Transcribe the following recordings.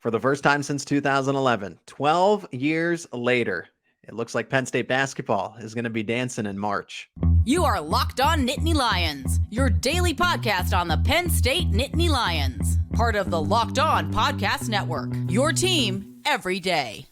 For the first time since 2011, 12 years later, it looks like Penn State basketball is going to be dancing in March. You are Locked On Nittany Lions, your daily podcast on the Penn State Nittany Lions. Part of the Locked On Podcast Network, your team every day.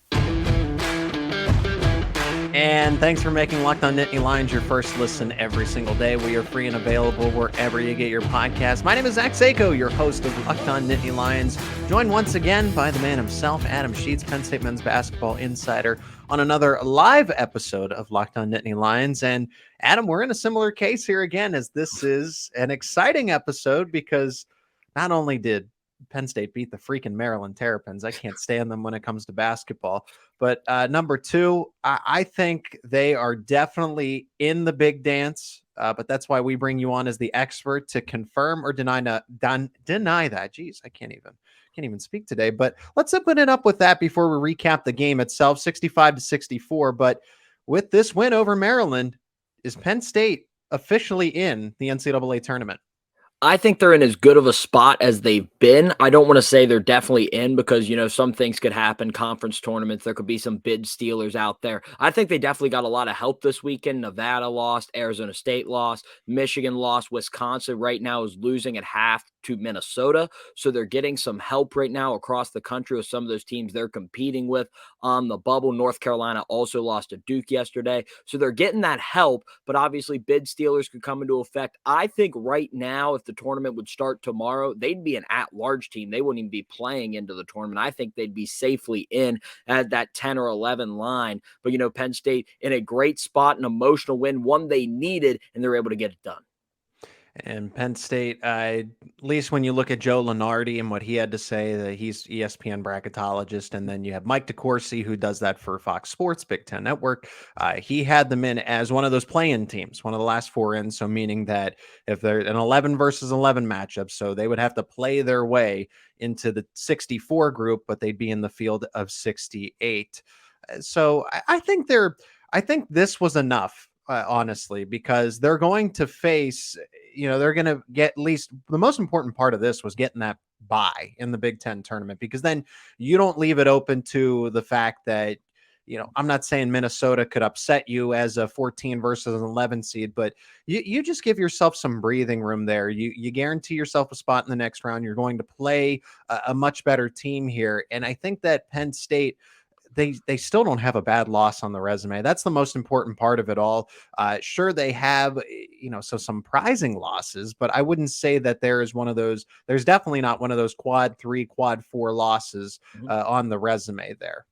And thanks for making Locked On Nittany Lions your first listen every single day. We are free and available wherever you get your podcast. My name is Zach Sako, your host of Locked On Nittany Lions, joined once again by the man himself, Adam Sheetz, Penn State men's basketball insider, on another live episode of Locked On Nittany Lions. And Adam, we're in a similar case here again, as this is an exciting episode because not only did Penn State beat the freaking Maryland Terrapins, I can't stand them when it comes to basketball, but number two, I think they are definitely in the big dance, but that's why we bring you on as the expert to confirm or deny that. Jeez, I can't even speak today, but let's open it up with that before we recap the game itself. 65-64, but with this win over Maryland, is Penn State officially in the NCAA tournament? I think they're in as good of a spot as they've been. I don't want to say they're definitely in because, some things could happen. Conference tournaments, there could be some bid stealers out there. I think they definitely got a lot of help this weekend. Nevada lost, Arizona State lost, Michigan lost, Wisconsin right now is losing at half to Minnesota. So they're getting some help right now across the country with some of those teams they're competing with on the bubble. North Carolina also lost to Duke yesterday. So they're getting that help, but obviously bid stealers could come into effect. I think right now, if the tournament would start tomorrow, they'd be an at-large team. They wouldn't even be playing into the tournament. I think they'd be safely in at that 10 or 11 line. But, Penn State in a great spot, an emotional win, one they needed, and they're able to get it done. And Penn State, at least when you look at Joe Lunardi and what he had to say, that he's ESPN bracketologist, and then you have Mike DeCourcy, who does that for Fox Sports, Big Ten Network. He had them in as one of those play-in teams, one of the last four in, so meaning that if they're an 11 versus 11 matchup, so they would have to play their way into the 64 group, but they'd be in the field of 68. So I think this was enough. Honestly, because they're going to face, they're going to get, at least the most important part of this was getting that bye in the Big Ten tournament, because then you don't leave it open to the fact that, I'm not saying Minnesota could upset you as a 14 versus an 11 seed, but you just give yourself some breathing room there. You guarantee yourself a spot in the next round. You're going to play a much better team here. And I think that Penn State, they still don't have a bad loss on the resume. That's the most important part of it all. Sure, they have, some surprising losses, but I wouldn't say that there's definitely not one of those quad 3, quad 4 losses on the resume there.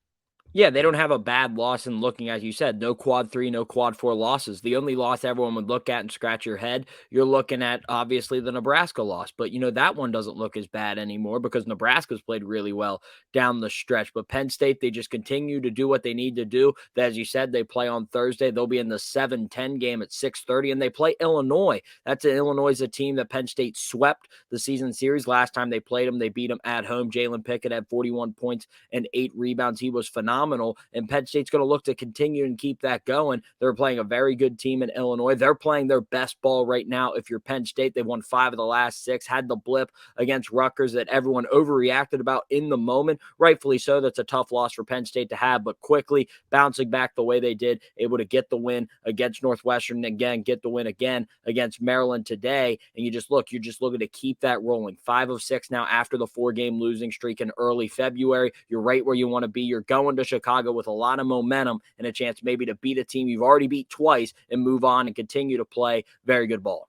Yeah, they don't have a bad loss in looking, as you said, no quad 3, no quad 4 losses. The only loss everyone would look at and scratch your head, you're looking at obviously the Nebraska loss. But, that one doesn't look as bad anymore because Nebraska's played really well down the stretch. But Penn State, they just continue to do what they need to do. As you said, they play on Thursday. They'll be in the 7-10 game at 6:30, and they play Illinois. Illinois is a team that Penn State swept the season series. Last time they played them, they beat them at home. Jalen Pickett had 41 points and 8 rebounds. He was phenomenal. And Penn State's going to look to continue and keep that going. They're playing a very good team in Illinois. They're playing their best ball right now. If you're Penn State, they've won 5 of the last 6, had the blip against Rutgers that everyone overreacted about in the moment. Rightfully so. That's a tough loss for Penn State to have, but quickly bouncing back the way they did, able to get the win against Northwestern, again, get the win again against Maryland today. And you're just looking to keep that rolling. 5 of 6 now after the 4-game losing streak in early February. You're right where you want to be. You're going to Chicago with a lot of momentum and a chance maybe to beat a team you've already beat twice and move on and continue to play very good ball.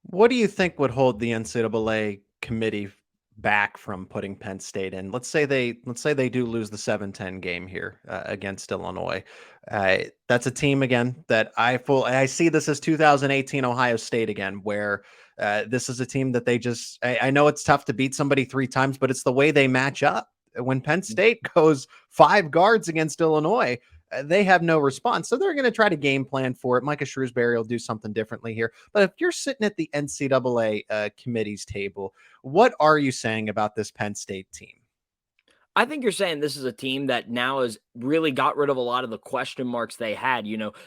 What do you think would hold the NCAA committee back from putting Penn State in? Let's say they do lose the 7-10 game here against Illinois. That's a team again that I see this as 2018 Ohio State again, where this is a team that I know it's tough to beat somebody 3 times, but it's the way they match up. When Penn State goes 5 guards against Illinois, they have no response. So they're going to try to game plan for it. Micah Shrewsbury will do something differently here. But if you're sitting at the NCAA committee's table, what are you saying about this Penn State team? I think you're saying this is a team that now has really got rid of a lot of the question marks they had.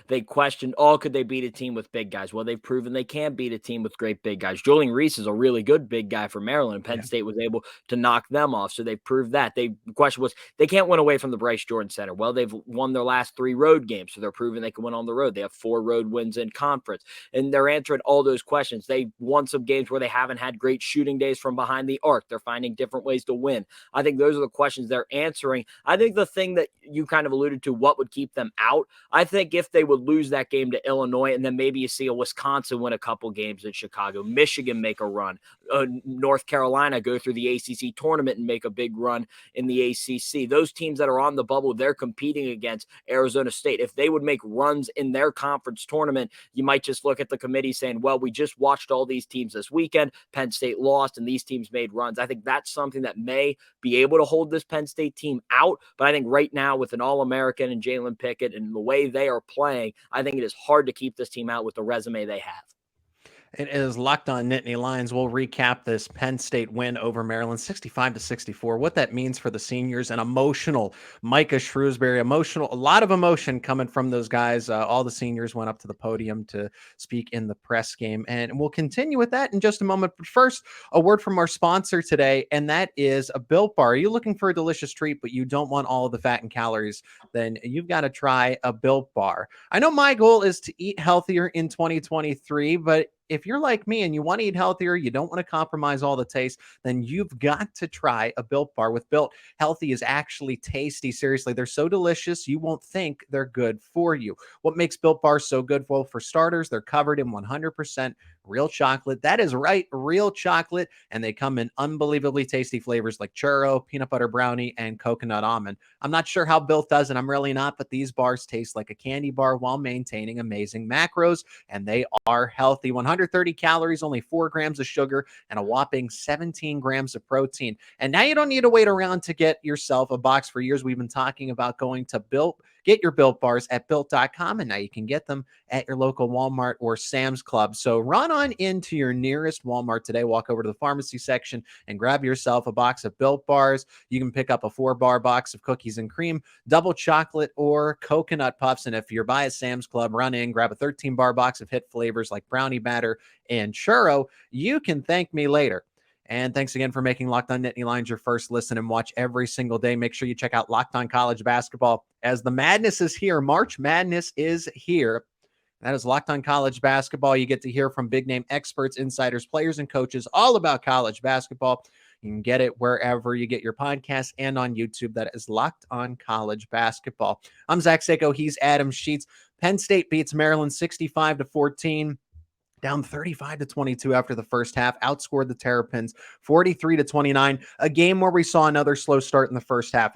They questioned, could they beat a team with big guys? Well, they've proven they can beat a team with great big guys. Julian Reese is a really good big guy for Maryland, and Penn State was able to knock them off. So they proved that. The question was, they can't win away from the Bryce Jordan Center. Well, they've won their last 3 road games, so they're proving they can win on the road. They have 4 road wins in conference, and they're answering all those questions. They won some games where they haven't had great shooting days from behind the arc. They're finding different ways to win. I think those are the questions they're answering. I think the thing that you kind of alluded to, what would keep them out, I think if they would lose that game to Illinois, and then maybe you see a Wisconsin win a couple games in Chicago, Michigan make a run, North Carolina go through the ACC tournament and make a big run in the ACC. Those teams that are on the bubble, they're competing against Arizona State. If they would make runs in their conference tournament, you might just look at the committee saying, well, we just watched all these teams this weekend. Penn State lost, and these teams made runs. I think that's something that may be able to hold this Penn State team out. But I think right now with an All-American and Jalen Pickett and the way they are playing, I think it is hard to keep this team out with the resume they have. It is Locked On Nittany Lions. We'll recap this Penn State win over Maryland, 65-64. What that means for the seniors, an emotional Micah Shrewsbury, a lot of emotion coming from those guys. All the seniors went up to the podium to speak in the press game, and we'll continue with that in just a moment. But first, a word from our sponsor today, and that is a Built Bar. Are you looking for a delicious treat, but you don't want all of the fat and calories? Then you've got to try a Built Bar. I know my goal is to eat healthier in 2023, but if you're like me and you want to eat healthier, you don't want to compromise all the taste, then you've got to try a Built Bar. With Built, healthy is actually tasty. Seriously, they're so delicious, you won't think they're good for you. What makes Built Bars so good? Well, for starters, they're covered in 100% real chocolate. That is right, real chocolate. And they come in unbelievably tasty flavors like churro, peanut butter brownie, and coconut almond. I'm not sure how Built does it. I'm really not, but these bars taste like a candy bar while maintaining amazing macros, and they are healthy. 130 calories, only 4 grams of sugar, and a whopping 17 grams of protein. And now you don't need to wait around to get yourself a box. For years, we've been talking about going to Built. Get your Built Bars at Built.com, and now you can get them at your local Walmart or Sam's Club. So run on into your nearest Walmart today, walk over to the pharmacy section, and grab yourself a box of Built Bars. You can pick up a 4-bar box of cookies and cream, double chocolate, or coconut puffs. And if you're by a Sam's Club, run in, grab a 13-bar box of hit flavors like brownie batter and churro. You can thank me later. And thanks again for making Locked On Nittany Lions your first listen and watch every single day. Make sure you check out Locked On College Basketball as the madness is here. March Madness is here. That is Locked On College Basketball. You get to hear from big-name experts, insiders, players, and coaches all about college basketball. You can get it wherever you get your podcasts and on YouTube. That is Locked On College Basketball. I'm Zach Sicko. He's Adam Sheetz. Penn State beats Maryland 65-14. Down 35-22 after the first half, outscored the Terrapins 43-29, a game where we saw another slow start in the first half,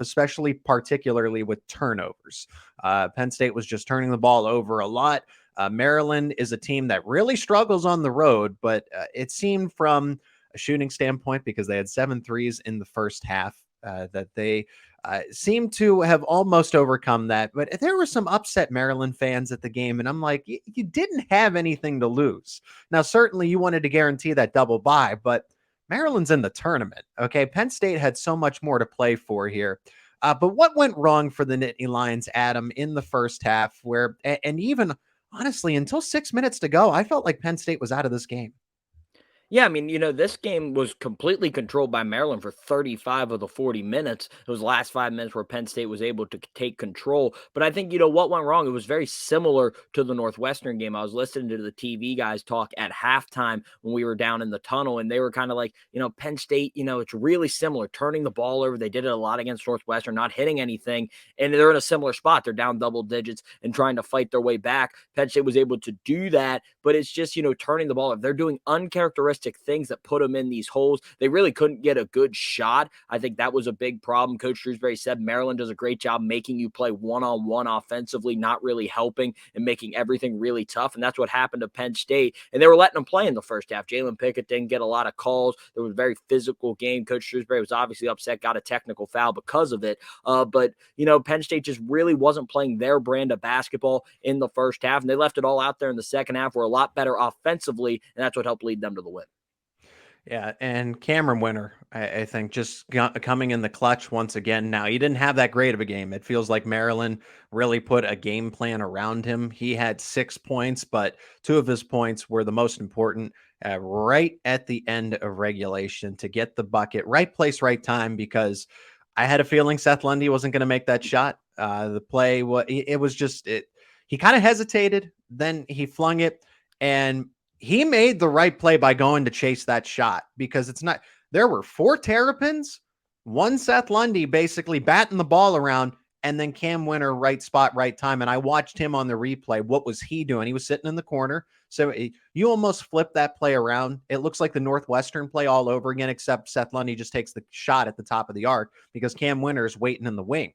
particularly with turnovers. Penn State was just turning the ball over a lot. Maryland is a team that really struggles on the road, but it seemed from a shooting standpoint, because they had 7 threes in the first half, that they seem to have almost overcome that. But there were some upset Maryland fans at the game, and I'm like, you didn't have anything to lose. Now, certainly you wanted to guarantee that double bye, but Maryland's in the tournament, okay? Penn State had so much more to play for here. But what went wrong for the Nittany Lions, Adam, in the first half, where, and even honestly, until 6 minutes to go, I felt like Penn State was out of this game? Yeah, I mean, this game was completely controlled by Maryland for 35 of the 40 minutes. It was the last 5 minutes where Penn State was able to take control. But I think, what went wrong, it was very similar to the Northwestern game. I was listening to the TV guys talk at halftime when we were down in the tunnel, and they were kind of like, Penn State, it's really similar, turning the ball over. They did it a lot against Northwestern, not hitting anything, and they're in a similar spot. They're down double digits and trying to fight their way back. Penn State was able to do that, but it's just, turning the ball over. They're doing uncharacteristic things that put them in these holes. They really couldn't get a good shot. I think that was a big problem. Coach Shrewsbury said Maryland does a great job making you play one-on-one offensively, not really helping and making everything really tough. And that's what happened to Penn State. And they were letting them play in the first half. Jalen Pickett didn't get a lot of calls. There was a very physical game. Coach Shrewsbury was obviously upset, got a technical foul because of it. But Penn State just really wasn't playing their brand of basketball in the first half. And they left it all out there in the second half. Were a lot better offensively. And that's what helped lead them to the win. Yeah, and Cameron Winter, I think, just coming in the clutch once again. Now, he didn't have that great of a game. It feels like Maryland really put a game plan around him. He had 6 points, but two of his points were the most important right at the end of regulation to get the bucket. Right place, right time, because I had a feeling Seth Lundy wasn't going to make that shot. The play, it was just, he kind of hesitated, then he flung it, and he made the right play by going to chase that shot because it's not, there were four Terrapins, one Seth Lundy basically batting the ball around, and then Cam Winter, right spot, right time. And I watched him on the replay. What was he doing? He was sitting in the corner. So you almost flip that play around. It looks like the Northwestern play all over again, except Seth Lundy just takes the shot at the top of the arc because Cam Winter is waiting in the wing.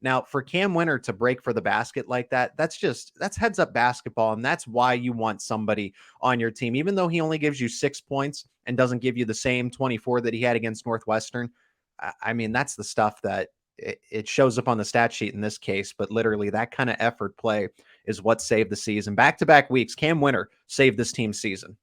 Now, for Cam Winter to break for the basket like that, that's heads up basketball. And that's why you want somebody on your team, even though he only gives you 6 points and doesn't give you the same 24 that he had against Northwestern. I mean, that's the stuff that it shows up on the stat sheet in this case, but literally that kind of effort play is what saved the season. Back-to-back weeks, Cam Winter saved this team's season.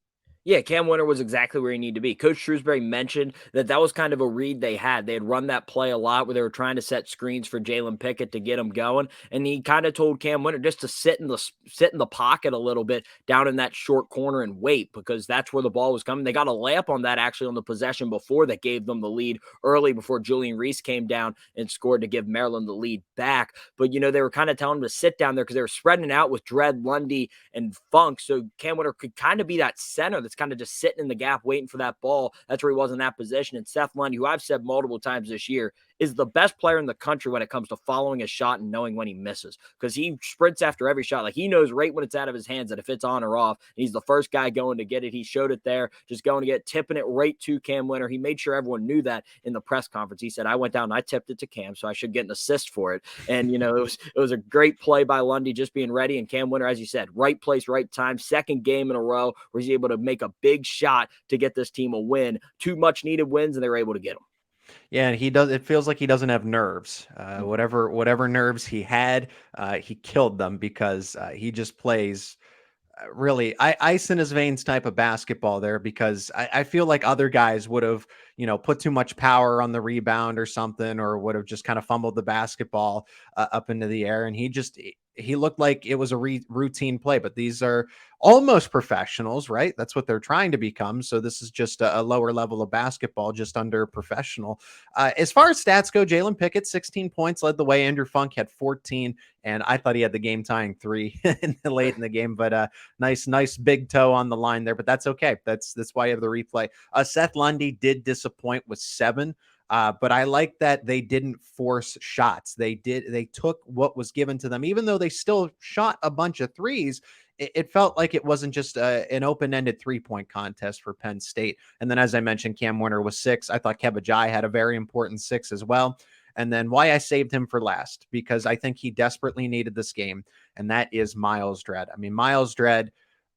Yeah, Cam Winter was exactly where he needed to be. Coach Shrewsbury mentioned that was kind of a read they had. They had run that play a lot where they were trying to set screens for Jalen Pickett to get him going, and he kind of told Cam Winter just to sit in the pocket a little bit down in that short corner and wait because that's where the ball was coming. They got a layup on that actually on the possession before that gave them the lead early before Julian Reese came down and scored to give Maryland the lead back. But they were kind of telling him to sit down there because they were spreading it out with Dredd, Lundy, and Funk, so Cam Winter could kind of be that center that's kind of just sitting in the gap waiting for that ball. That's where he was in that position. And Seth Lundy, who I've said multiple times this year, is the best player in the country when it comes to following a shot and knowing when he misses because he sprints after every shot. Like he knows right when it's out of his hands that if it's on or off, he's the first guy going to get it. He showed it there, just going to get tipping it right to Cam Winter. He made sure everyone knew that in the press conference. He said, I went down and I tipped it to Cam, so I should get an assist for it. And, it was a great play by Lundy just being ready. And Cam Winter, as you said, right place, right time, second game in a row where he's able to make a big shot to get this team a win. Two much needed wins, and they were able to get them. Yeah, and he does. It feels like he doesn't have nerves. Whatever nerves he had, he killed them because he just plays really ice in his veins type of basketball there. Because I feel like other guys would have, put too much power on the rebound or something, or would have just kind of fumbled the basketball up into the air, and he looked like it was a routine play. But these are almost professionals, right? That's what they're trying to become. So this is just a lower level of basketball, just under professional. As far as stats go, Jalen Pickett, 16 points, led the way. Andrew Funk had 14, and I thought he had the game tying 3 late in the game. But nice big toe on the line there. But that's okay. That's why you have the replay. Seth Lundy did disappoint with 7. But I like that they didn't force shots. They took what was given to them, even though they still shot a bunch of threes. It felt like it wasn't just an open-ended 3-point contest for Penn State. And then, as I mentioned, Cam Winter was 6. I thought Keba Jai had a very important 6 as well. And then why I saved him for last, because I think he desperately needed this game, and that is Miles Dredd. I mean, Miles Dredd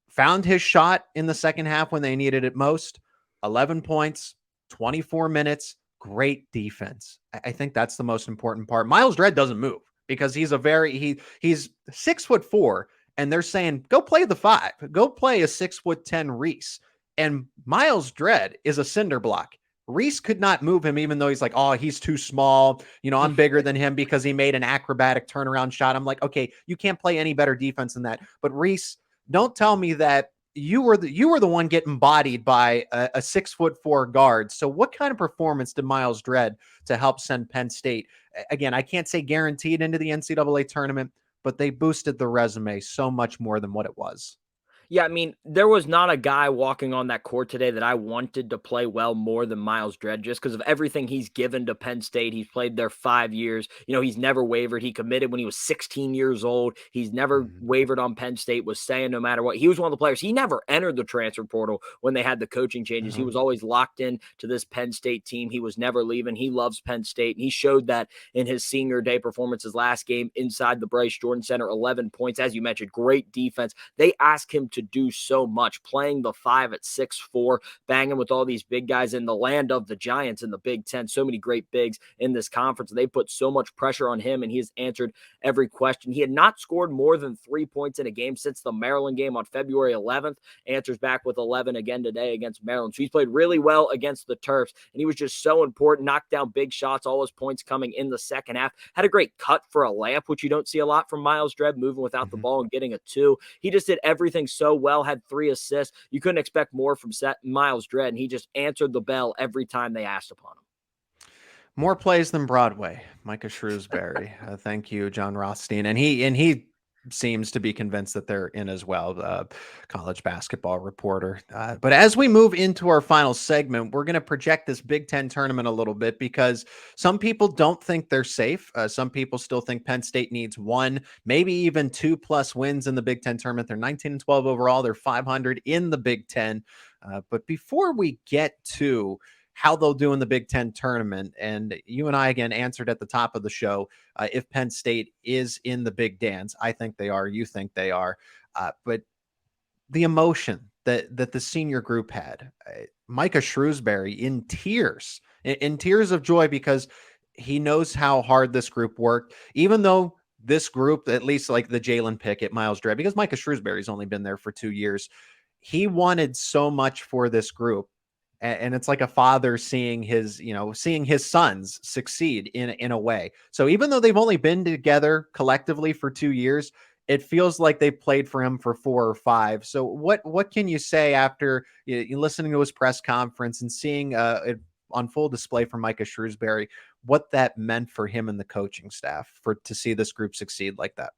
found his shot in the second half when they needed it most. 11 points, 24 minutes. Great defense. I think that's the most important part. Miles Dredd doesn't move because he's he's 6'4", and they're saying, go play the 5, go play a 6'10" Reese. And Miles Dredd is a cinder block. Reese could not move him, even though he's like, oh, he's too small. I'm bigger than him because he made an acrobatic turnaround shot. I'm like, okay, you can't play any better defense than that. But Reese, don't tell me that you were the one getting bodied by a 6'4" guard. So what kind of performance did Miles Dredd to help send Penn State? Again, I can't say guaranteed into the NCAA tournament, but they boosted the resume so much more than what it was. Yeah, I mean, there was not a guy walking on that court today that I wanted to play well more than Miles Dredd just because of everything he's given to Penn State. He's played there 5 years. He's never wavered. He committed when he was 16 years old. He's never wavered on Penn State, was saying no matter what. He was one of the players. He never entered the transfer portal when they had the coaching changes. He was always locked in to this Penn State team. He was never leaving. He loves Penn State, and he showed that in his senior day performances last game inside the Bryce Jordan Center, 11 points. As you mentioned, great defense. They asked him to to do so much, playing the 5 at 6'4", banging with all these big guys in the land of the Giants in the Big Ten. So many great bigs in this conference. They put so much pressure on him, and he has answered every question. He had not scored more than 3 points in a game since the Maryland game on February 11th. Answers back with 11 again today against Maryland. So he's played really well against the Terps, and he was just so important, knocked down big shots, all his points coming in the second half. Had a great cut for a layup, which you don't see a lot from Miles Dredd, moving without the ball and getting a 2. He just did everything so well, had 3 assists. You couldn't expect more from Miles Dredd, and he just answered the bell every time they asked upon him. More plays than Broadway, Micah Shrewsbury. Thank you, John Rothstein. And he seems to be convinced that they're in as well, college basketball reporter. But as we move into our final segment, we're going to project this Big Ten tournament a little bit because some people don't think they're safe. Some people still think Penn State needs 1, maybe even 2+ wins in the Big Ten tournament. They're 19-12 overall. They're 500 in the Big Ten. But before we get to how they'll do in the Big Ten tournament, and you and I again answered at the top of the show, if Penn State is in the big dance. I think they are. You think they are. But the emotion that the senior group had, Micah Shrewsbury in tears of joy, because he knows how hard this group worked, even though this group, at least like the Jalen Pickett, Miles Dredd, because Micah Shrewsbury's only been there for 2 years, he wanted so much for this group. And it's like a father seeing his sons succeed in a way. So even though they've only been together collectively for 2 years, it feels like they played for him for 4 or 5. So what can you say after you listening to his press conference and seeing it on full display from Micah Shrewsbury, what that meant for him and the coaching staff to see this group succeed like that?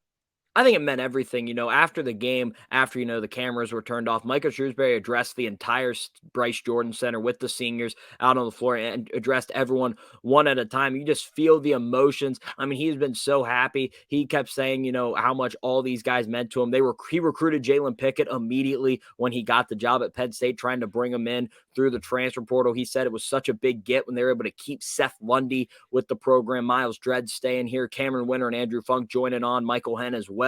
I think it meant everything. After the game, after, the cameras were turned off, Micah Shrewsbury addressed the entire Bryce Jordan Center with the seniors out on the floor and addressed everyone one at a time. You just feel the emotions. I mean, he's been so happy. He kept saying, how much all these guys meant to him. He recruited Jalen Pickett immediately when he got the job at Penn State, trying to bring him in through the transfer portal. He said it was such a big get when they were able to keep Seth Lundy with the program, Miles Dredd staying here, Cameron Winter and Andrew Funk joining on, Michael Henn as well.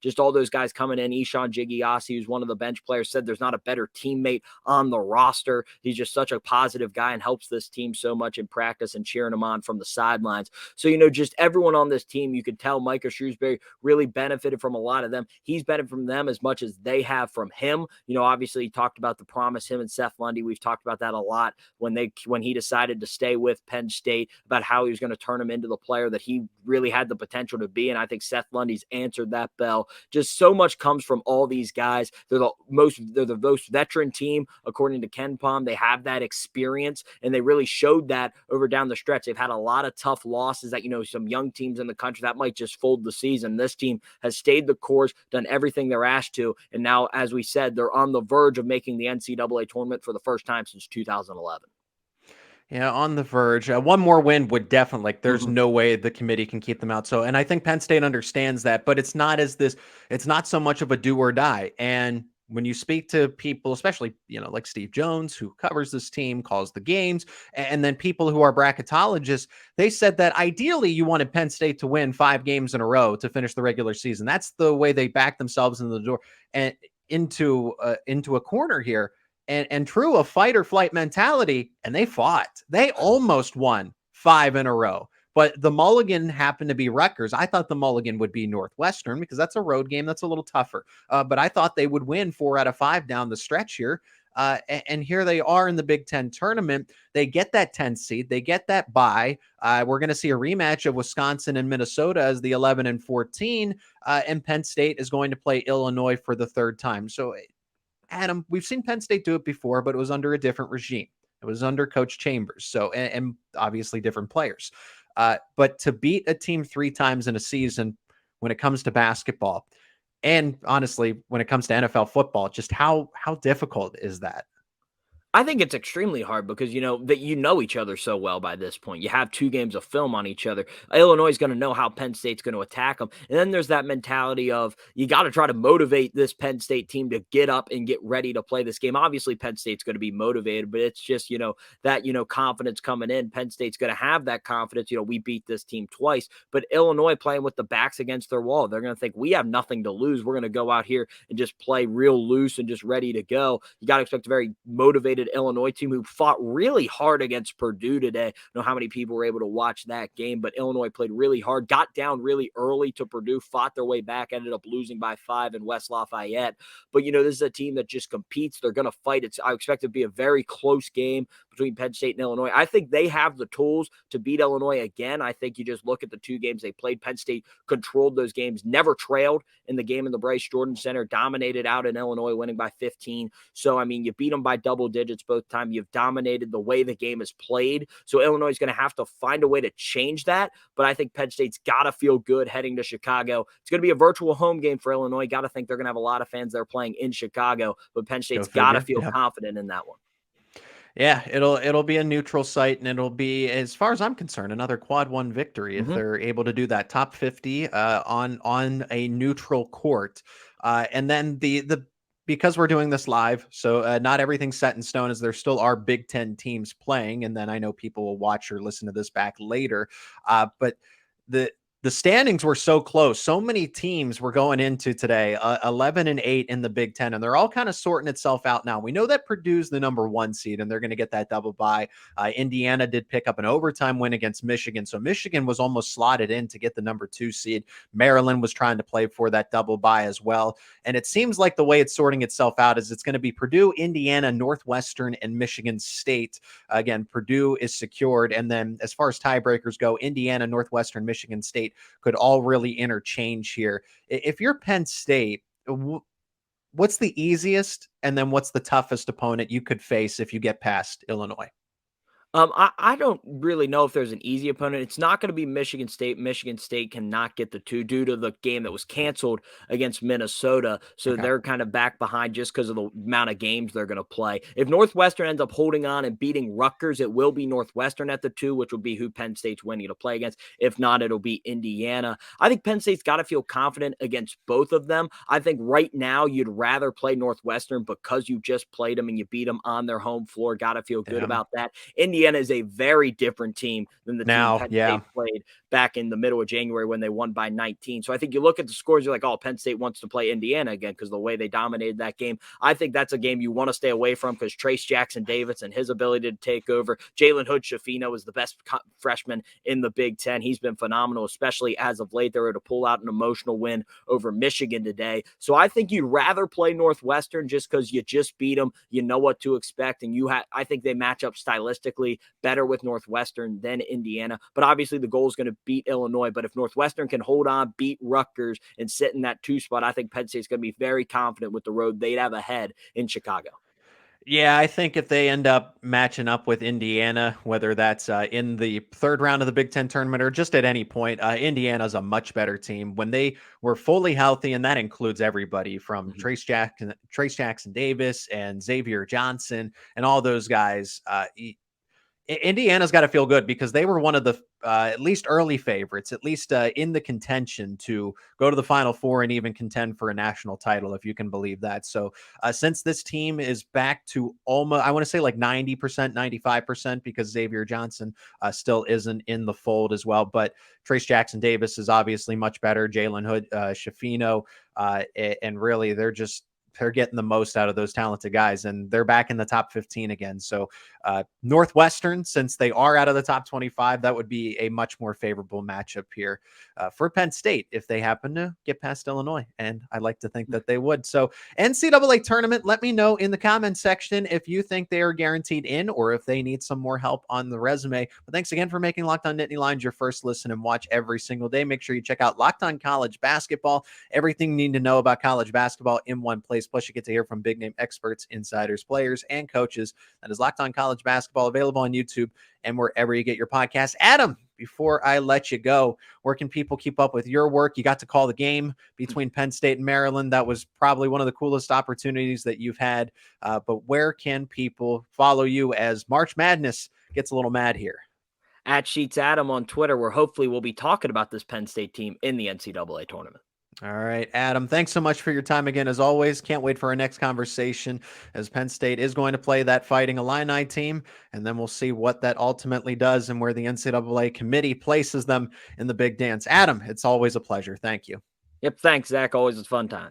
Just all those guys coming in. Ishan Jigiasi, who's one of the bench players, said there's not a better teammate on the roster. He's just such a positive guy and helps this team so much in practice and cheering him on from the sidelines. So, just everyone on this team, you could tell Micah Shrewsbury really benefited from a lot of them. He's benefited from them as much as they have from him. Obviously he talked about the promise, him and Seth Lundy. We've talked about that a lot when he decided to stay with Penn State, about how he was going to turn him into the player that he really had the potential to be. And I think Seth Lundy's answered that bell. Just so much comes from all these guys. They're the most veteran team, according to Ken Pom. They have that experience, and they really showed that over down the stretch. They've had a lot of tough losses that, some young teams in the country that might just fold the season. This team has stayed the course, done everything they're asked to, and now, as we said, they're on the verge of making the NCAA tournament for the first time since 2011. Yeah, on the verge. One more win would definitely, there's no way the committee can keep them out. So, and I think Penn State understands that, but it's not so much of a do or die. And when you speak to people, especially, like Steve Jones, who covers this team, calls the games, and then people who are bracketologists, they said that ideally you wanted Penn State to win 5 games in a row to finish the regular season. That's the way they back themselves in the door and into a corner here. And true, a fight or flight mentality, and they fought. They almost won 5 in a row. But the mulligan happened to be Rutgers. I thought the mulligan would be Northwestern because that's a road game that's a little tougher. But I thought they would win 4 out of 5 down the stretch here. And here they are in the Big Ten tournament. They get that 10th seed. They get that bye. We're going to see a rematch of Wisconsin and Minnesota as the 11 and 14. And Penn State is going to play Illinois for the 3rd time. So, Adam, we've seen Penn State do it before, but it was under a different regime. It was under Coach Chambers. So, and obviously different players. But to beat a team 3 times in a season when it comes to basketball, and honestly, when it comes to NFL football, just how difficult is that? I think it's extremely hard because that each other so well by this point. You have 2 games of film on each other. Illinois is going to know how Penn State's going to attack them. And then there's that mentality of you got to try to motivate this Penn State team to get up and get ready to play this game. Obviously, Penn State's going to be motivated, but it's just, that, confidence coming in. Penn State's going to have that confidence. We beat this team twice, but Illinois playing with the backs against their wall. They're going to think we have nothing to lose. We're going to go out here and just play real loose and just ready to go. You got to expect a very motivated Illinois team who fought really hard against Purdue today. I don't know how many people were able to watch that game, but Illinois played really hard, got down really early to Purdue, fought their way back, ended up losing by 5 in West Lafayette. But, this is a team that just competes. They're going to fight. I expect it to be a very close game between Penn State and Illinois. I think they have the tools to beat Illinois again. I think you just look at the 2 games they played. Penn State controlled those games, never trailed in the game in the Bryce Jordan Center, dominated out in Illinois, winning by 15. So, you beat them by double digits both times. You've dominated the way the game is played. So Illinois is going to have to find a way to change that. But I think Penn State's got to feel good heading to Chicago. It's going to be a virtual home game for Illinois. Got to think they're going to have a lot of fans there playing in Chicago, but Penn State's got to feel confident in that one. Yeah, it'll be a neutral site, and it'll be, as far as I'm concerned, another quad 1 victory if they're able to do that. Top 50 on a neutral court. And then the because we're doing this live, so not everything's set in stone, as there still are Big Ten teams playing, and then I know people will watch or listen to this back later. But the standings were so close. So many teams were going into today, 11-8 in the Big Ten, and they're all kind of sorting itself out now. We know that Purdue's the number 1 seed, and they're going to get that double bye. Indiana did pick up an overtime win against Michigan, so Michigan was almost slotted in to get the number 2 seed. Maryland was trying to play for that double bye as well, and it seems like the way it's sorting itself out is it's going to be Purdue, Indiana, Northwestern, and Michigan State. Again, Purdue is secured, and then as far as tiebreakers go, Indiana, Northwestern, Michigan State could all really interchange here. If you're Penn State, what's the easiest and then what's the toughest opponent you could face if you get past Illinois? I don't really know if there's an easy opponent. It's not going to be Michigan State. Michigan State cannot get the 2 due to the game that was canceled against Minnesota. So they're kind of back behind just because of the amount of games they're going to play. If Northwestern ends up holding on and beating Rutgers, it will be Northwestern at the 2, which will be who Penn State's winning to play against. If not, it'll be Indiana. I think Penn State's got to feel confident against both of them. I think right now you'd rather play Northwestern because you just played them and you beat them on their home floor. Got to feel good about that. Indiana is a very different team than the team Penn State played back in the middle of January when they won by 19. So I think you look at the scores, you're like, oh, Penn State wants to play Indiana again because the way they dominated that game. I think that's a game you want to stay away from because Trace Jackson Davis and his ability to take over. Jalen Hood-Schifino is the best freshman in the Big Ten. He's been phenomenal, especially as of late. They were to pull out an emotional win over Michigan today. So I think you'd rather play Northwestern just because you just beat them. You know what to expect. And I think they match up stylistically better with Northwestern than Indiana. But obviously the goal is going to beat Illinois. But if Northwestern can hold on, beat Rutgers, and sit in that 2 spot, I think Penn State's going to be very confident with the road they'd have ahead in Chicago. Yeah, I think if they end up matching up with Indiana, whether that's in the 3rd round of the Big Ten tournament or just at any point, Indiana's a much better team. When they were fully healthy, and that includes everybody from Trace Jackson Davis and Xavier Johnson and all those guys, Indiana's got to feel good because they were one of the at least early favorites, at least in the contention to go to the Final Four and even contend for a national title, if you can believe that. So since this team is back to almost, I want to say like 90%, 95%, because Xavier Johnson still isn't in the fold as well. But Trace Jackson Davis is obviously much better. Jalen Hood, Schifino, and really they're getting the most out of those talented guys, and they're back in the top 15 again. So Northwestern, since they are out of the top 25, that would be a much more favorable matchup here for Penn State if they happen to get past Illinois. And I like to think that they would. So NCAA tournament, let me know in the comments section if you think they are guaranteed in or if they need some more help on the resume. But thanks again for making Locked On Nittany Lions your first listen and watch every single day. Make sure you check out Locked On College Basketball. Everything you need to know about college basketball in one place. Plus, you get to hear from big name experts, insiders, players, and coaches. That is Locked On College college basketball, available on YouTube and wherever you get your podcasts. Adam, before I let you go, where can people keep up with your work? You got to call the game between Penn State and Maryland. That was probably one of the coolest opportunities that you've had. But where can people follow you as March Madness gets a little mad here? At Sheetz Adam on Twitter, where hopefully we'll be talking about this Penn State team in the NCAA tournament. All right, Adam, thanks so much for your time again. As always, can't wait for our next conversation as Penn State is going to play that Fighting Illini team, and then we'll see what that ultimately does and where the NCAA committee places them in the big dance. Adam, it's always a pleasure. Thank you. Yep, thanks, Zach. Always a fun time.